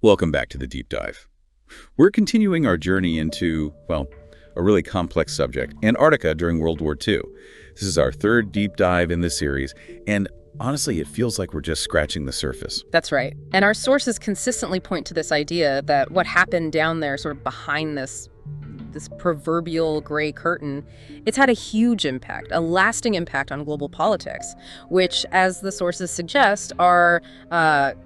Welcome back to the deep dive. We're continuing our journey into, well, a really complex subject, Antarctica during World War II. This is our third deep dive in this series, and honestly, it feels like we're just scratching the surface. That's right. And our sources consistently point to this idea that what happened down there, sort of behind this proverbial gray curtain, it's had a huge impact, a lasting impact on global politics, which, as the sources suggest, are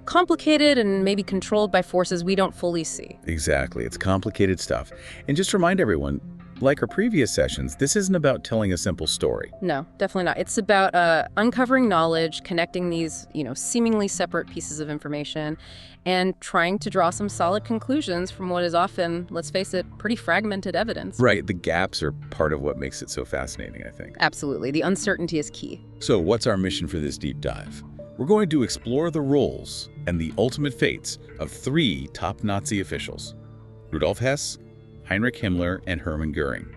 complicated and maybe controlled by forces we don't fully see. Exactly. It's complicated stuff. And just to remind everyone, like our previous sessions, this isn't about telling a simple story. No, definitely not. It's about uncovering knowledge, connecting these, seemingly separate pieces of information, and trying to draw some solid conclusions from what is often, let's face it, pretty fragmented evidence. Right. The gaps are part of what makes it so fascinating, I think. Absolutely. The uncertainty is key. So what's our mission for this deep dive? We're going to explore the roles and the ultimate fates of three top Nazi officials: Rudolf Hess, Heinrich Himmler, and Hermann Goering.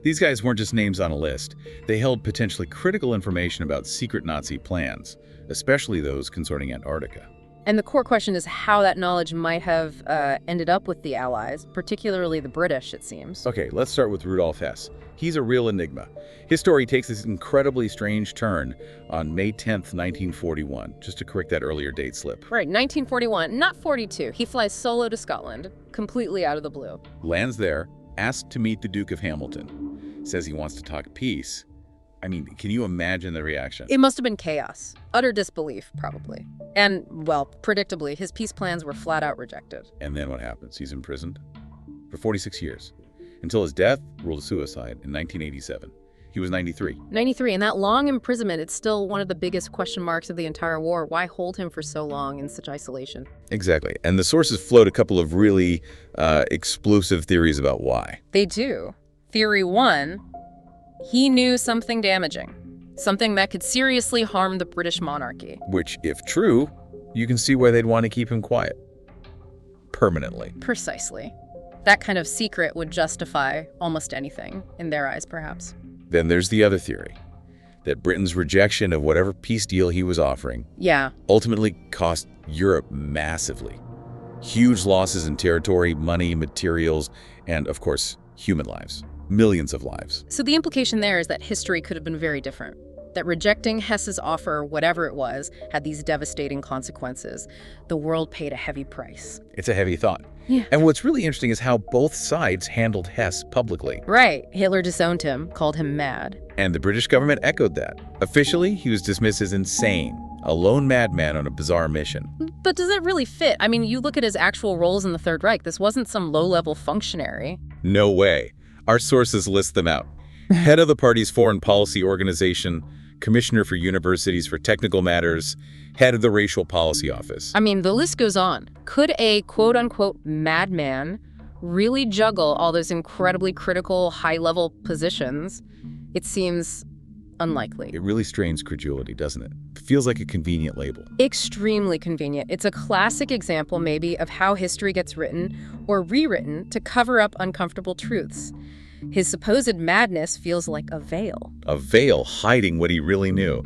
These guys weren't just names on a list. They held potentially critical information about secret Nazi plans, especially those concerning Antarctica. And the core question is how that knowledge might have ended up with the Allies, particularly the British, it seems. Okay, let's start with Rudolf Hess. He's a real enigma. His story takes this incredibly strange turn on May 10th, 1941, just to correct that earlier date slip. Right, 1941, not 42. He flies solo to Scotland, completely out of the blue. Lands there, asked to meet the Duke of Hamilton. Says he wants to talk peace. I mean, can you imagine the reaction? It must have been chaos. Utter disbelief, probably. And, well, predictably, his peace plans were flat out rejected. And then what happens? He's imprisoned for 46 years, until his death, ruled a suicide in 1987. He was 93. 93, and that long imprisonment, it's still one of the biggest question marks of the entire war. Why hold him for so long in such isolation? Exactly. And the sources float a couple of really explosive theories about why. They do. Theory 1, he knew something damaging, something that could seriously harm the British monarchy. Which, if true, you can see why they'd want to keep him quiet. Permanently. Precisely. That kind of secret would justify almost anything, in their eyes, perhaps. Then there's the other theory, that Britain's rejection of whatever peace deal he was offering ultimately cost Europe massively. Huge losses in territory, money, materials, and, of course, human lives. Millions of lives. So the implication there is that history could have been very different. That rejecting Hess's offer, whatever it was, had these devastating consequences. The world paid a heavy price. It's a heavy thought. Yeah. And what's really interesting is how both sides handled Hess publicly. Right. Hitler disowned him, called him mad. And the British government echoed that. Officially, he was dismissed as insane, a lone madman on a bizarre mission. But does it really fit? I mean, you look at his actual roles in the Third Reich. This wasn't some low-level functionary. No way. Our sources list them out. Head of the party's foreign policy organization, commissioner for universities for technical matters, head of the racial policy office. I mean, the list goes on. Could a quote-unquote madman really juggle all those incredibly critical, high-level positions? It seems unlikely. It really strains credulity, doesn't it? It feels like a convenient label. Extremely convenient. It's a classic example, maybe, of how history gets written or rewritten to cover up uncomfortable truths. His supposed madness feels like a veil. A veil hiding what he really knew.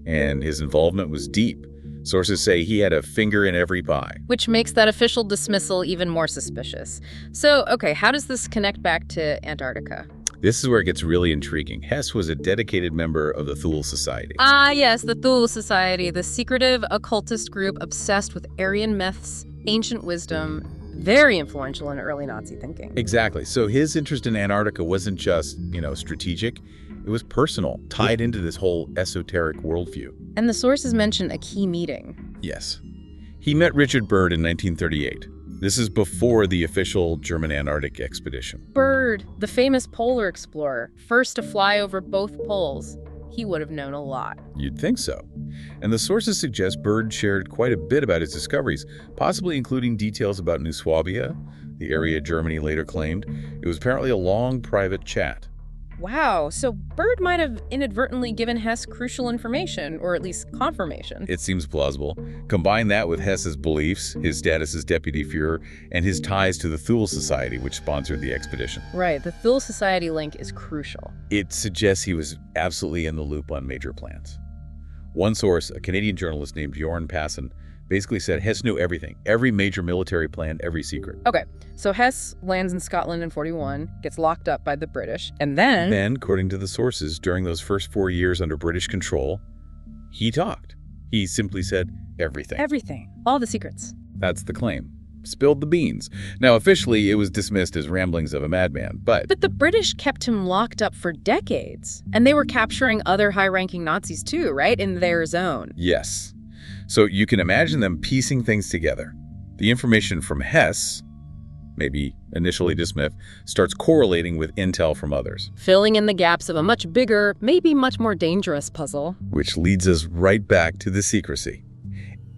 And his involvement was deep. Sources say he had a finger in every pie. Which makes that official dismissal even more suspicious. So, okay, how does this connect back to Antarctica? This is where it gets really intriguing. Hess was a dedicated member of the Thule Society. Ah, yes, the Thule Society, the secretive occultist group obsessed with Aryan myths, ancient wisdom, very influential in early Nazi thinking. Exactly. So his interest in Antarctica wasn't just, strategic. It was personal, tied into this whole esoteric worldview. And the sources mention a key meeting. Yes. He met Richard Byrd in 1938. This is before the official German Antarctic expedition. Byrd, the famous polar explorer, first to fly over both poles. He would have known a lot. You'd think so. And the sources suggest Byrd shared quite a bit about his discoveries, possibly including details about New Swabia, the area Germany later claimed. It was apparently a long private chat. Wow, so Byrd might have inadvertently given Hess crucial information, or at least confirmation. It seems plausible. Combine that with Hess's beliefs, his status as deputy Führer, and his ties to the Thule Society, which sponsored the expedition. Right, the Thule Society link is crucial. It suggests he was absolutely in the loop on major plans. One source, a Canadian journalist named Bjorn Passon, Basically said Hess knew everything, every major military plan, every secret. Okay, so Hess lands in Scotland in 41, gets locked up by the British, and then, according to the sources, during those first 4 years under British control, he talked. He simply said everything. Everything. All the secrets. That's the claim. Spilled the beans. Now, officially, it was dismissed as ramblings of a madman, but the British kept him locked up for decades. And they were capturing other high-ranking Nazis too, right? In their zone. yes. So you can imagine them piecing things together. The information from Hess, maybe initially dismissed, starts correlating with intel from others. Filling in the gaps of a much bigger, maybe much more dangerous puzzle. Which leads us right back to the secrecy.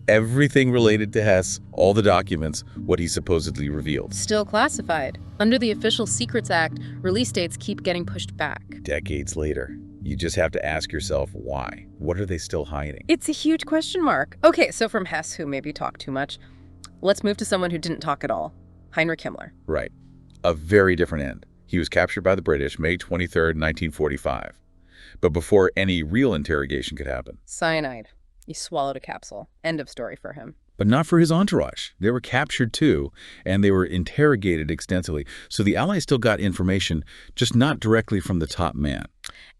Everything related to Hess, all the documents, what he supposedly revealed. Still classified. Under the Official Secrets Act, release dates keep getting pushed back. Decades later, you just have to ask yourself why. What are they still hiding? It's a huge question mark. Okay, so from Hess, who maybe talked too much, let's move to someone who didn't talk at all. Heinrich Himmler. Right. A very different end. He was captured by the British May 23rd, 1945. But before any real interrogation could happen. Cyanide. He swallowed a capsule. End of story for him. But not for his entourage. They were captured too, and they were interrogated extensively. So the Allies still got information, just not directly from the top man.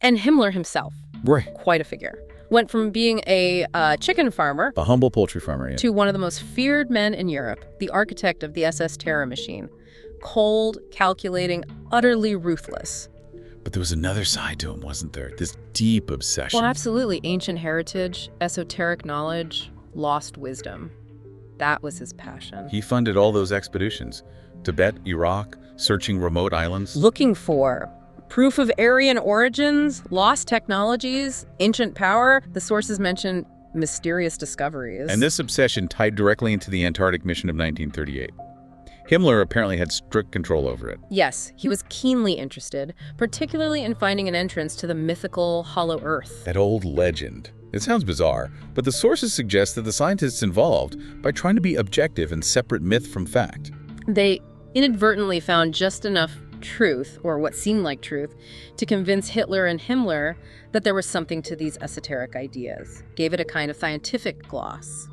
And Himmler himself. Right. Quite a figure. Went from being a chicken farmer A humble poultry farmer, yeah. to one of the most feared men in Europe, the architect of the SS terror machine. Cold, calculating, utterly ruthless. But there was another side to him, wasn't there? This deep obsession. Well, absolutely. Ancient heritage, esoteric knowledge, lost wisdom. That was his passion. He funded all those expeditions. Tibet, Iraq, searching remote islands. Looking for proof of Aryan origins, lost technologies, ancient power. The sources mention mysterious discoveries. And this obsession tied directly into the Antarctic mission of 1938. Himmler apparently had strict control over it. Yes, he was keenly interested, particularly in finding an entrance to the mythical Hollow Earth. That old legend. It sounds bizarre, but the sources suggest that the scientists involved, by trying to be objective and separate myth from fact. They inadvertently found just enough truth, or what seemed like truth, to convince Hitler and Himmler that there was something to these esoteric ideas. Gave it a kind of scientific gloss.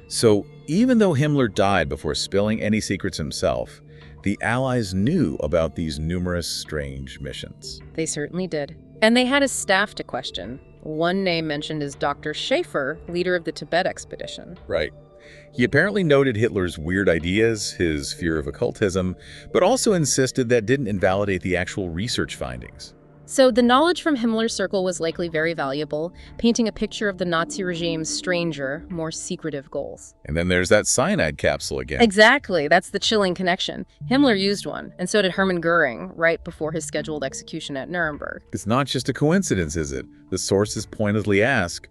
So even though Himmler died before spilling any secrets himself, the Allies knew about these numerous strange missions. They certainly did. And they had his staff to question. One name mentioned is Dr. Schaefer, leader of the Tibet expedition. Right. He apparently noted Hitler's weird ideas, his fear of occultism, but also insisted that didn't invalidate the actual research findings. So the knowledge from Himmler's circle was likely very valuable, painting a picture of the Nazi regime's stranger, more secretive goals. And then there's that cyanide capsule again. Exactly, that's the chilling connection. Himmler used one, and so did Hermann Goering, right before his scheduled execution at Nuremberg. It's not just a coincidence, is it? The sources pointedly ask,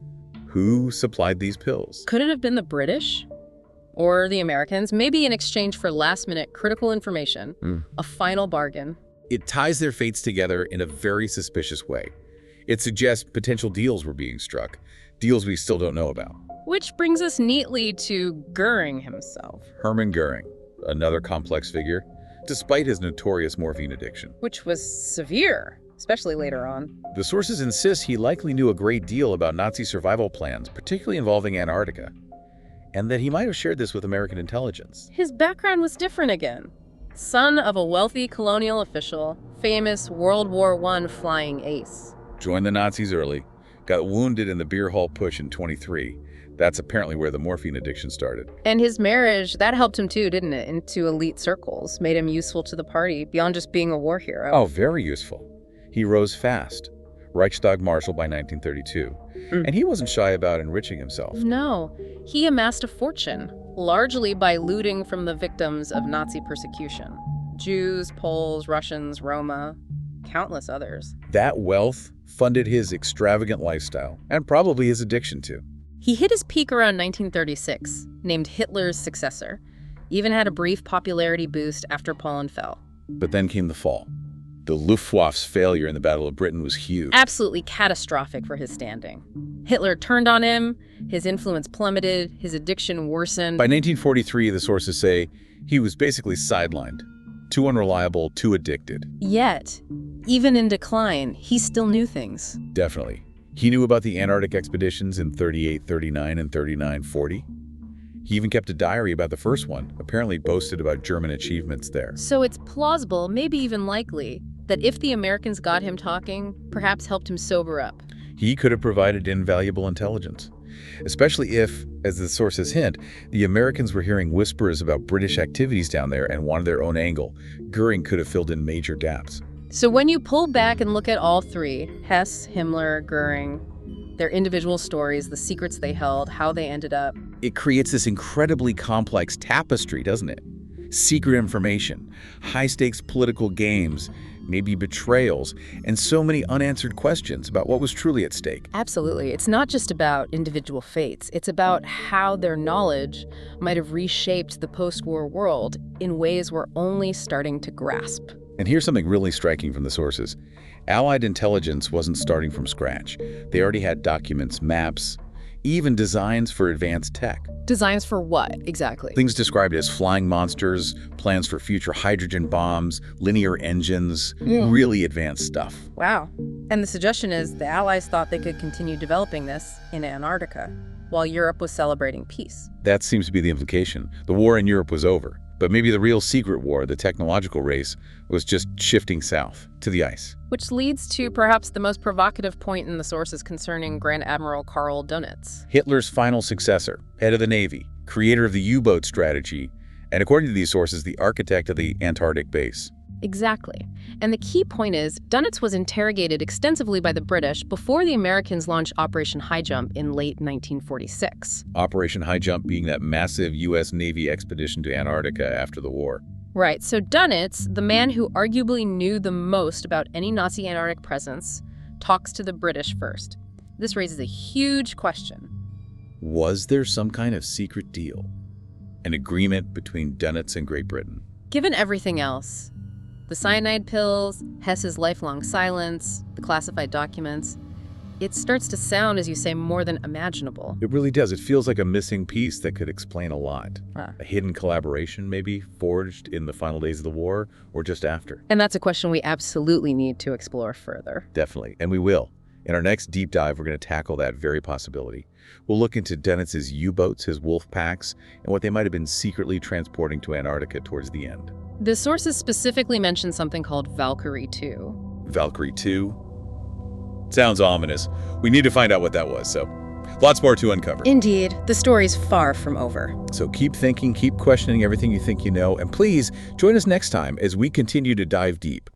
who supplied these pills? Could it have been the British? Or the Americans? Maybe in exchange for last-minute critical information, a final bargain. It ties their fates together in a very suspicious way. It suggests potential deals were being struck, deals we still don't know about. Which brings us neatly to Goering himself. Hermann Goering, another complex figure, despite his notorious morphine addiction. Which was severe, especially later on. The sources insist he likely knew a great deal about Nazi survival plans, particularly involving Antarctica, and that he might have shared this with American intelligence. His background was different again. Son of a wealthy colonial official, famous World War I flying ace. Joined the Nazis early, got wounded in the beer hall push in 23. That's apparently where the morphine addiction started. And his marriage, that helped him too, didn't it? Into elite circles, made him useful to the party, beyond just being a war hero. Oh, very useful. He rose fast. Reichstag Marshal by 1932. And he wasn't shy about enriching himself. No, he amassed a fortune, largely by looting from the victims of Nazi persecution. Jews, Poles, Russians, Roma, countless others. That wealth funded his extravagant lifestyle, and probably his addiction too. He hit his peak around 1936, named Hitler's successor. Even had a brief popularity boost after Poland fell. But then came the fall. The Luftwaffe's failure in the Battle of Britain was huge. Absolutely catastrophic for his standing. Hitler turned on him, his influence plummeted, his addiction worsened. By 1943, the sources say he was basically sidelined. Too unreliable, too addicted. Yet, even in decline, he still knew things. Definitely. He knew about the Antarctic expeditions in 38, 39, and 39, 40. He even kept a diary about the first one, apparently boasted about German achievements there. So it's plausible, maybe even likely, that if the Americans got him talking, perhaps helped him sober up. He could have provided invaluable intelligence, especially if, as the sources hint, the Americans were hearing whispers about British activities down there and wanted their own angle. Goering could have filled in major gaps. So when you pull back and look at all three, Hess, Himmler, Goering, their individual stories, the secrets they held, how they ended up, It creates this incredibly complex tapestry, doesn't it? Secret information, high-stakes political games, maybe betrayals, and so many unanswered questions about what was truly at stake. absolutely. It's not just about individual fates. It's about how their knowledge might have reshaped the post-war world in ways we're only starting to grasp. And here's something really striking from the sources. Allied intelligence wasn't starting from scratch. They already had documents, maps, even designs for advanced tech. Designs for what, exactly? Things described as flying monsters, plans for future hydrogen bombs, linear engines, really advanced stuff. Wow. And the suggestion is the Allies thought they could continue developing this in Antarctica, while Europe was celebrating peace. That seems to be the implication. The war in Europe was over. But maybe the real secret war, the technological race, was just shifting south, to the ice. Which leads to perhaps the most provocative point in the sources concerning Grand Admiral Karl Dönitz. Hitler's final successor, head of the Navy, creator of the U-boat strategy, and according to these sources, the architect of the Antarctic base. Exactly. And the key point is, Dönitz was interrogated extensively by the British before the Americans launched Operation High Jump in late 1946. Operation High Jump being that massive U.S. Navy expedition to Antarctica after the war. Right, so Dönitz, the man who arguably knew the most about any Nazi Antarctic presence, talks to the British first. This raises a huge question. Was there some kind of secret deal? An agreement between Dönitz and Great Britain? Given everything else, the cyanide pills, Hess's lifelong silence, the classified documents, it starts to sound, as you say, more than imaginable. It really does. It feels like a missing piece that could explain a lot. A hidden collaboration, maybe, forged in the final days of the war or just after. And that's a question we absolutely need to explore further. Definitely, and we will. In our next deep dive, we're going to tackle that very possibility. We'll look into Dönitz's U-boats, his wolf packs, and what they might have been secretly transporting to Antarctica towards the end. The sources specifically mention something called Valkyrie 2. Valkyrie 2? Sounds ominous. We need to find out what that was, so lots more to uncover. Indeed, the story's far from over. So keep thinking, keep questioning everything you think you know, and please join us next time as we continue to dive deep.